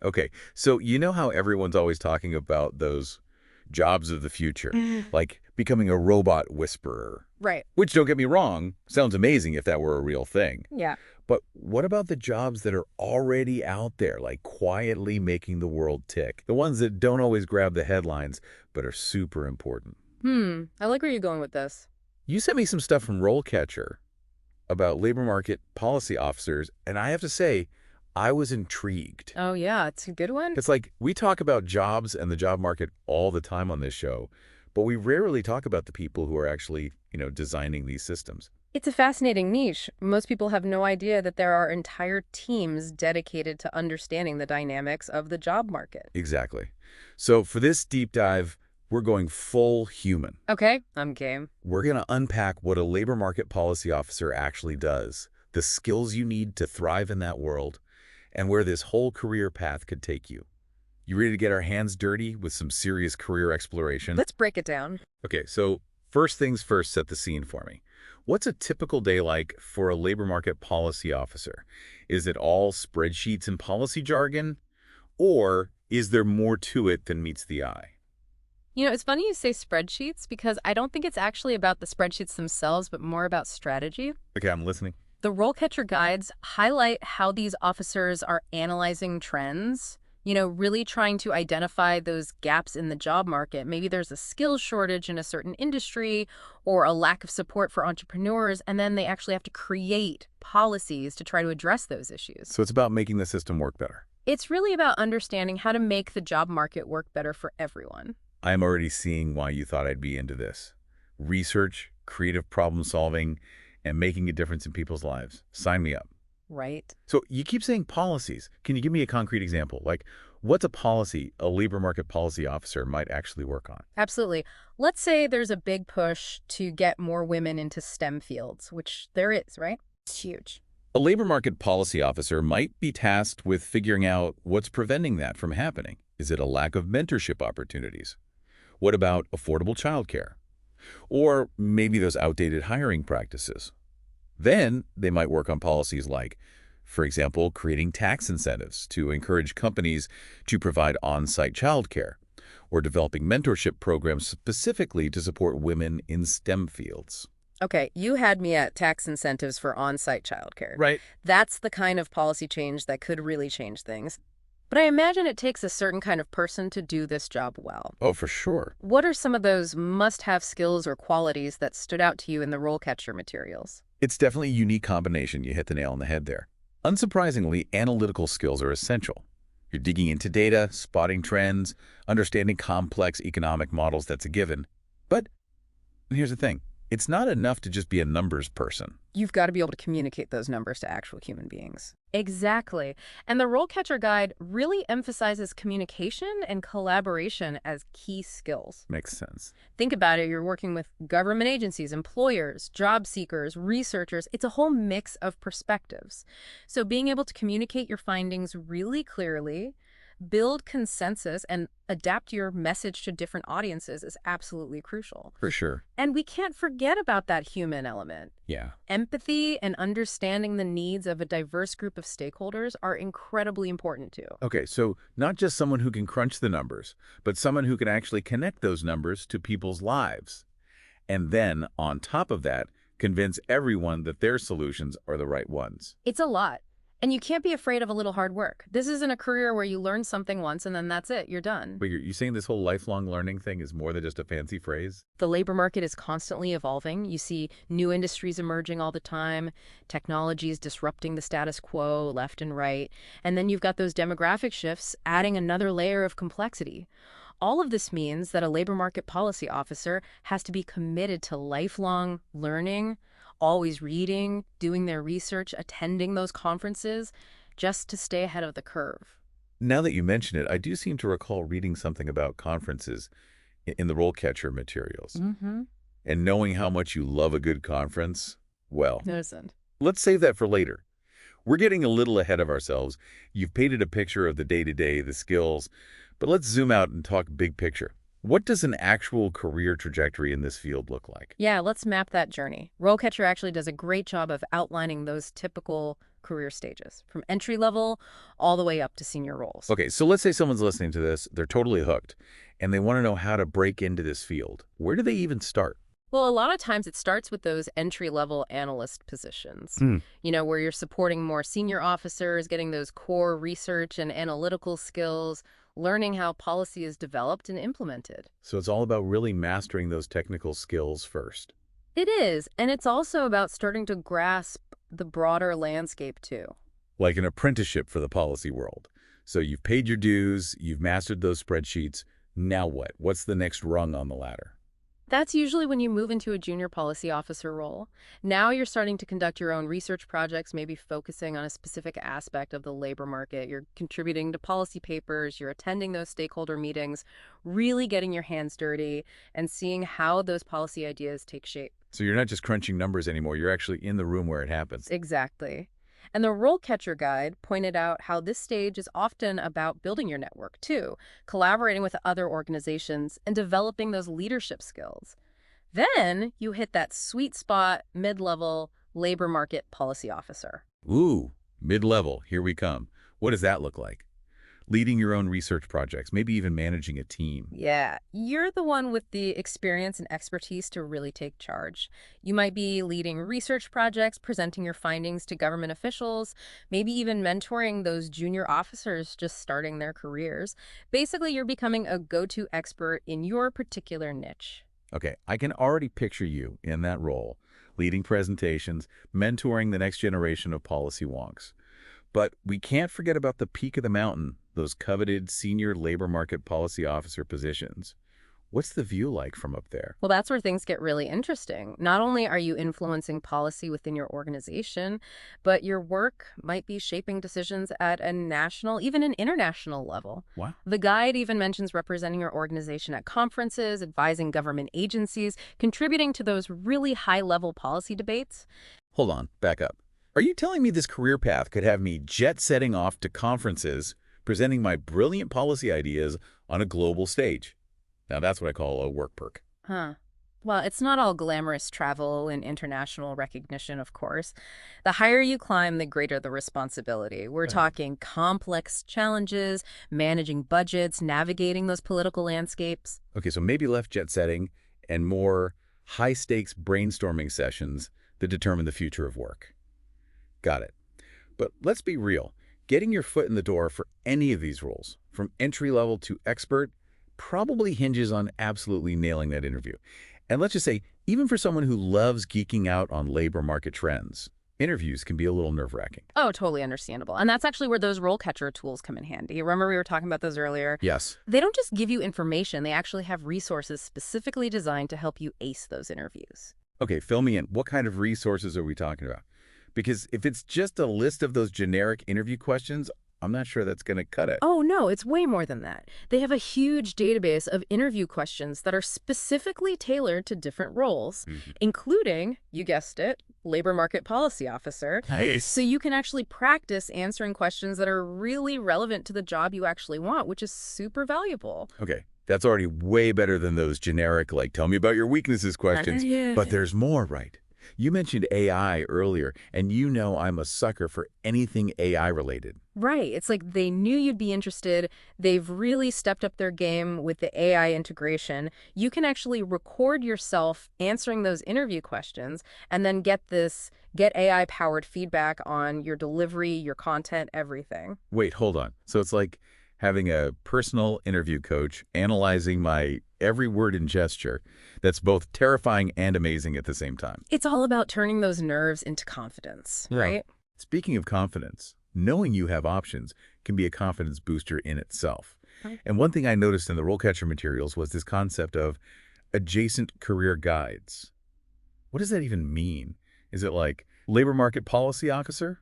Okay, so you know how everyone's always talking about those jobs of the future, like becoming a robot whisperer, Right. which, don't get me wrong, sounds amazing if that were a real thing. Yeah. But what about the jobs that are already out there, like quietly making the world tick? The ones that don't always grab the headlines, but are super important. I like where you're going with this. You sent me some stuff from RoleCatcher about labor market policy officers, and I have to say, I was intrigued. Oh, yeah, it's a good one. It's like we talk about jobs and the job market all the time on this show, but we rarely talk about the people who are actually, designing these systems. It's a fascinating niche. Most people have no idea that there are entire teams dedicated to understanding the dynamics of the job market. Exactly. So for this deep dive, we're going full human. Okay, I'm game. We're going to unpack what a labor market policy officer actually does, the skills you need to thrive in that world, and where this whole career path could take you. You ready to get our hands dirty with some serious career exploration? Let's break it down. Okay, so first things first, set the scene for me. What's a typical day like for a labor market policy officer? Is it all spreadsheets and policy jargon? Or is there more to it than meets the eye? It's funny you say spreadsheets because I don't think it's actually about the spreadsheets themselves, but more about strategy. Okay, I'm listening. The RoleCatcher guides highlight how these officers are analyzing trends, really trying to identify those gaps in the job market. Maybe there's a skills shortage in a certain industry or a lack of support for entrepreneurs, and then they actually have to create policies to try to address those issues. So it's about making the system work better. It's really about understanding how to make the job market work better for everyone. I'm already seeing why you thought I'd be into this. Research, creative problem solving, and making a difference in people's lives. Sign me up. Right. So you keep saying policies. Can you give me a concrete example? Like, what's a policy a labor market policy officer might actually work on? Absolutely. Let's say there's a big push to get more women into STEM fields, which there is, right? It's huge. A labor market policy officer might be tasked with figuring out what's preventing that from happening. Is it a lack of mentorship opportunities? What about affordable childcare? Or maybe those outdated hiring practices? Then they might work on policies like, for example, creating tax incentives to encourage companies to provide on-site childcare, or developing mentorship programs specifically to support women in STEM fields. Okay, you had me at tax incentives for on-site childcare. Right. That's the kind of policy change that could really change things. But I imagine it takes a certain kind of person to do this job well. Oh, for sure. What are some of those must-have skills or qualities that stood out to you in the RoleCatcher materials? It's definitely a unique combination. You hit the nail on the head there. Unsurprisingly, analytical skills are essential. You're digging into data, spotting trends, understanding complex economic models, that's a given. But here's the thing. It's not enough to just be a numbers person. You've got to be able to communicate those numbers to actual human beings. Exactly. And the RoleCatcher guide really emphasizes communication and collaboration as key skills. Makes sense. Think about it. You're working with government agencies, employers, job seekers, researchers. It's a whole mix of perspectives. So being able to communicate your findings really clearly, build consensus, and adapt your message to different audiences is absolutely crucial. For sure. And we can't forget about that human element. Yeah. Empathy and understanding the needs of a diverse group of stakeholders are incredibly important too. Okay, so not just someone who can crunch the numbers, but someone who can actually connect those numbers to people's lives. And then, on top of that, convince everyone that their solutions are the right ones. It's a lot. And you can't be afraid of a little hard work. This isn't a career where you learn something once and then that's it, you're done. But you're saying this whole lifelong learning thing is more than just a fancy phrase? The labor market is constantly evolving. You see new industries emerging all the time, technologies disrupting the status quo left and right, and then you've got those demographic shifts adding another layer of complexity. All of this means that a labor market policy officer has to be committed to lifelong learning, always reading, doing their research, attending those conferences, just to stay ahead of the curve. Now that you mention it, I do seem to recall reading something about conferences in the RoleCatcher materials. And knowing how much you love a good conference, well, Listen. let's save that for later. We're getting a little ahead of ourselves. You've painted a picture of the day-to-day, the skills, but let's zoom out and talk big picture. What does an actual career trajectory in this field look like? Yeah, let's map that journey. RoleCatcher actually does a great job of outlining those typical career stages, from entry level all the way up to senior roles. Okay, so let's say someone's listening to this, they're totally hooked, and they want to know how to break into this field. Where do they even start? Well, a lot of times it starts with those entry-level analyst positions, Hmm. where you're supporting more senior officers, getting those core research and analytical skills, learning how policy is developed and implemented. So it's all about really mastering those technical skills first. It is, and it's also about starting to grasp the broader landscape, too. Like an apprenticeship for the policy world. So you've paid your dues, you've mastered those spreadsheets. Now what? What's the next rung on the ladder? That's usually when you move into a junior policy officer role. Now you're starting to conduct your own research projects, maybe focusing on a specific aspect of the labor market. You're contributing to policy papers, you're attending those stakeholder meetings, really getting your hands dirty and seeing how those policy ideas take shape. So you're not just crunching numbers anymore, you're actually in the room where it happens. Exactly. And the RoleCatcher guide pointed out how this stage is often about building your network, too, collaborating with other organizations and developing those leadership skills. Then you hit that sweet spot, mid-level labor market policy officer. Ooh, mid-level, here we come. What does that look like? Leading your own research projects, maybe even managing a team. Yeah, you're the one with the experience and expertise to really take charge. You might be leading research projects, presenting your findings to government officials, maybe even mentoring those junior officers just starting their careers. Basically, you're becoming a go-to expert in your particular niche. Okay, I can already picture you in that role, leading presentations, mentoring the next generation of policy wonks. But we can't forget about the peak of the mountain, those coveted senior labor market policy officer positions. What's the view like from up there? Well, that's where things get really interesting. Not only are you influencing policy within your organization, but your work might be shaping decisions at a national, even an international level. Wow. The guide even mentions representing your organization at conferences, advising government agencies, contributing to those really high-level policy debates. Hold on, back up. Are you telling me this career path could have me jet-setting off to conferences, presenting my brilliant policy ideas on a global stage? Now that's what I call a work perk. Huh. Well, it's not all glamorous travel and international recognition, of course. The higher you climb, the greater the responsibility. We're talking complex challenges, managing budgets, navigating those political landscapes. Okay, so maybe left jet-setting and more high-stakes brainstorming sessions that determine the future of work. Got it. But let's be real. Getting your foot in the door for any of these roles, from entry-level to expert, probably hinges on absolutely nailing that interview. And let's just say, even for someone who loves geeking out on labor market trends, interviews can be a little nerve-wracking. Oh, totally understandable. And that's actually where those RoleCatcher tools come in handy. Remember we were talking about those earlier? Yes. They don't just give you information, they actually have resources specifically designed to help you ace those interviews. Okay, fill me in. What kind of resources are we talking about? Because if it's just a list of those generic interview questions, I'm not sure that's going to cut it. Oh, no, it's way more than that. They have a huge database of interview questions that are specifically tailored to different roles, including, you guessed it, labor market policy officer. Nice. So you can actually practice answering questions that are really relevant to the job you actually want, which is super valuable. Okay, that's already way better than those generic, like, tell me about your weaknesses questions. Yeah. But there's more, right? You mentioned AI earlier, and you know I'm a sucker for anything AI related. Right. It's like they knew you'd be interested. They've really stepped up their game with the AI integration. You can actually record yourself answering those interview questions and then get AI-powered feedback on your delivery, your content, everything. Wait, hold on. So it's like having a personal interview coach analyzing my every word and gesture that's both terrifying and amazing at the same time. It's all about turning those nerves into confidence, right? Speaking of confidence, knowing you have options can be a confidence booster in itself. Right. And one thing I noticed in the RoleCatcher materials was this concept of adjacent career guides. What does that even mean? Is it like labor market policy officer?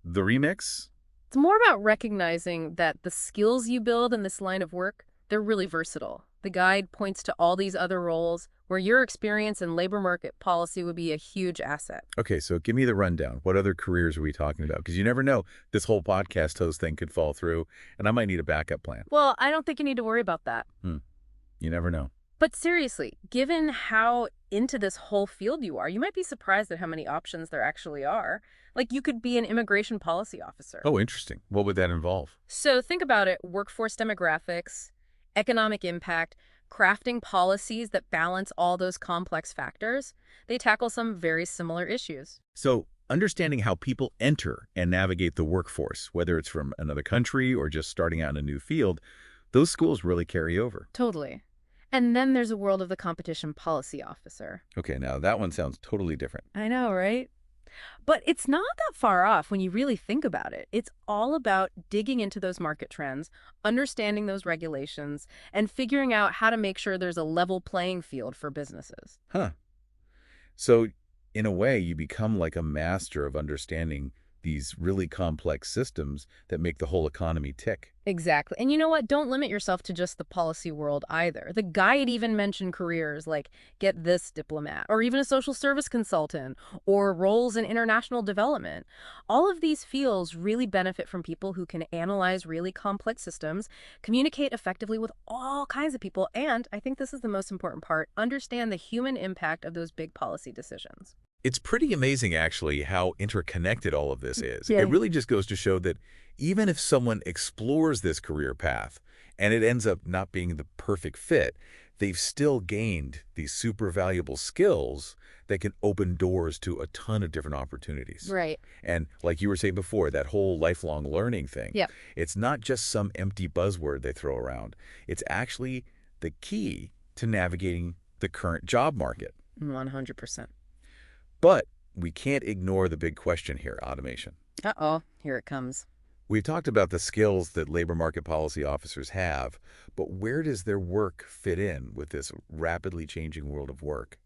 The remix? It's more about recognizing that the skills you build in this line of work, they're really versatile. The guide points to all these other roles where your experience in labor market policy would be a huge asset. Okay, so give me the rundown. What other careers are we talking about? Because you never know, this whole podcast host thing could fall through, and I might need a backup plan. Well, I don't think you need to worry about that. You never know. But seriously, given how into this whole field you are, you might be surprised at how many options there actually are. Like, you could be an immigration policy officer. Oh, interesting. What would that involve? So think about it: workforce demographics, economic impact, crafting policies that balance all those complex factors. They tackle some very similar issues. So, understanding how people enter and navigate the workforce, whether it's from another country or just starting out in a new field, those schools really carry over. Totally. And then there's a world of the competition policy officer. Okay, now that one sounds totally different. I know, right? But it's not that far off when you really think about it. It's all about digging into those market trends, understanding those regulations, and figuring out how to make sure there's a level playing field for businesses. Huh. So, in a way, you become like a master of understanding these really complex systems that make the whole economy tick. Exactly. And you know what? Don't limit yourself to just the policy world either. The guide even mentioned careers like get this diplomat, or even a social service consultant, or roles in international development. All of these fields really benefit from people who can analyze really complex systems, communicate effectively with all kinds of people, and I think this is the most important part, understand the human impact of those big policy decisions. It's pretty amazing, actually, how interconnected all of this is. Yeah. It really just goes to show that even if someone explores this career path and it ends up not being the perfect fit, they've still gained these super valuable skills that can open doors to a ton of different opportunities. Right. And like you were saying before, that whole lifelong learning thing, Yep. it's not just some empty buzzword they throw around. It's actually the key to navigating the current job market. 100%. But we can't ignore the big question here, automation. Uh-oh, here it comes. We've talked about the skills that labor market policy officers have, but where does their work fit in with this rapidly changing world of work?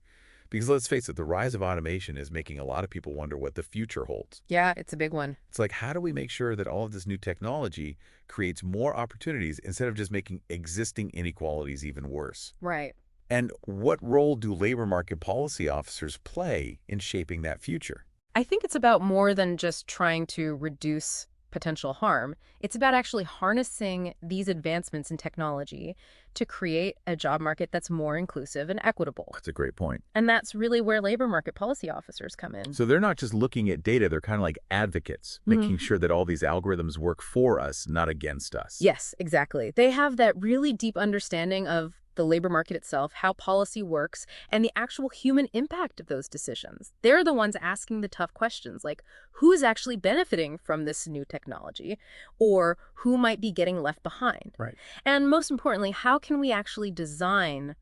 Because let's face it, the rise of automation is making a lot of people wonder what the future holds. Yeah, it's a big one. It's like, how do we make sure that all of this new technology creates more opportunities instead of just making existing inequalities even worse? Right. And what role do labor market policy officers play in shaping that future? I think it's about more than just trying to reduce potential harm. It's about actually harnessing these advancements in technology to create a job market that's more inclusive and equitable. That's a great point. And that's really where labor market policy officers come in. So they're not just looking at data, they're kind of like advocates, making sure that all these algorithms work for us, not against us. Yes, exactly. They have that really deep understanding of the labor market itself, how policy works, and the actual human impact of those decisions. They're the ones asking the tough questions, like who's actually benefiting from this new technology, or who might be getting left behind. Right. And most importantly, how can we actually design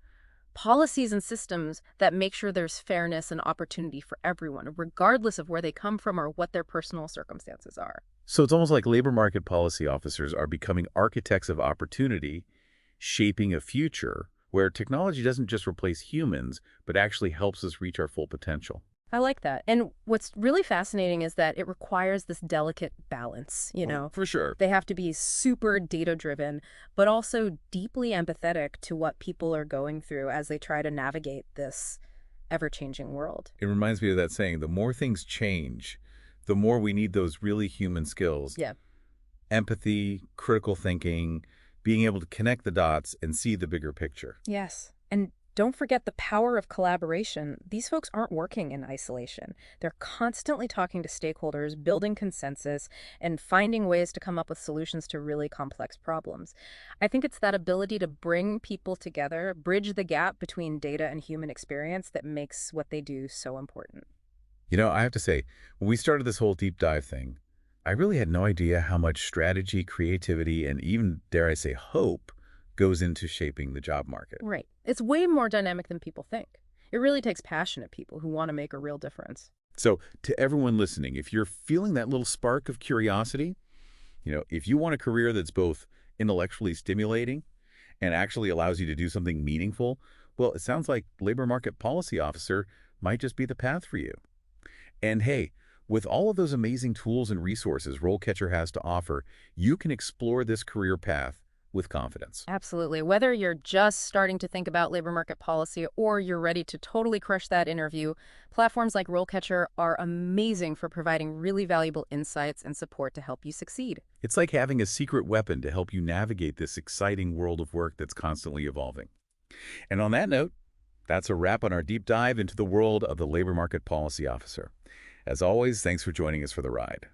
policies and systems that make sure there's fairness and opportunity for everyone, regardless of where they come from or what their personal circumstances are. So it's almost like labor market policy officers are becoming architects of opportunity, shaping a future where technology doesn't just replace humans, but actually helps us reach our full potential. I like that. And what's really fascinating is that it requires this delicate balance, you know. For sure. They have to be super data-driven, but also deeply empathetic to what people are going through as they try to navigate this ever-changing world. It reminds me of that saying, the more things change, the more we need those really human skills. Yeah. Empathy, critical thinking, being able to connect the dots and see the bigger picture. Yes. And don't forget the power of collaboration. These folks aren't working in isolation. They're constantly talking to stakeholders, building consensus, and finding ways to come up with solutions to really complex problems. I think it's that ability to bring people together, bridge the gap between data and human experience that makes what they do so important. You know, I have to say, when we started this whole deep dive thing, I really had no idea how much strategy, creativity, and even, dare I say, hope goes into shaping the job market. Right. It's way more dynamic than people think. It really takes passionate people who want to make a real difference. So to everyone listening, if you're feeling that little spark of curiosity, if you want a career that's both intellectually stimulating and actually allows you to do something meaningful, well, it sounds like labor market policy officer might just be the path for you. And hey, with all of those amazing tools and resources RoleCatcher has to offer, you can explore this career path with confidence. Absolutely. Whether you're just starting to think about labor market policy or you're ready to totally crush that interview, platforms like RoleCatcher are amazing for providing really valuable insights and support to help you succeed. It's like having a secret weapon to help you navigate this exciting world of work that's constantly evolving. And on that note, that's a wrap on our deep dive into the world of the labor market policy officer. As always, thanks for joining us for the ride.